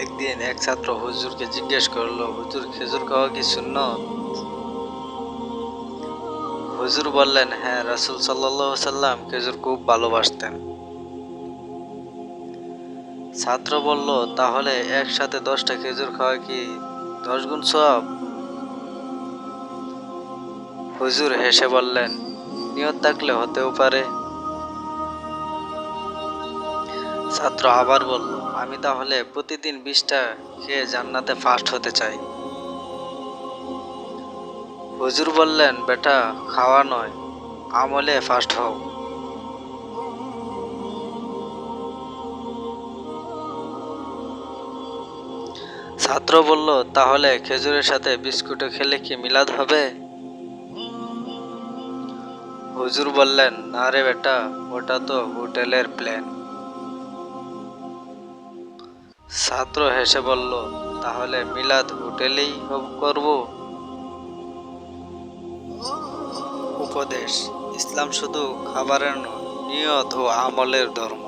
একদিন এক ছাত্র হুজুরকে জিজ্ঞেস করলো, হুজুর খেজুর খাওয়া কি সুন্নত? হুজুর বললেন, হ্যাঁ, রাসূল সাল্লাল্লাহু আলাইহি সাল্লাম খেজুর খুব ভালোবাসতেন। ছাত্র বলল, তাহলে একসাথে 10টা খেজুর খাওয়া কি 10 গুণ সওয়াব? হুজুর হেসে বললেন, নিয়ত থাকলে হতেও পারে। ছাত্র আবার বলল, আমি তাহলে প্রতিদিন 20টা খেয়ে জান্নাতে ফার্স্ট হতে চাই। হুজুর বললেন, বেটা, খাওয়া নয়, আমলে ফার্স্ট হও। ছাত্র বলল, তাহলে খেজুরের সাথে বিস্কুটও খেলে কি মিলাদ হবে? হুজুর বললেন, না রে বেটা, ওটা তো হোটেলের প্ল্যান। ছাত্র হেসে বলল, তাহলে মিলাদ হোটেলেই করব? উপদেশ: ইসলাম শুধু খাবারের নয়, নিয়ত ও আমলের ধর্ম।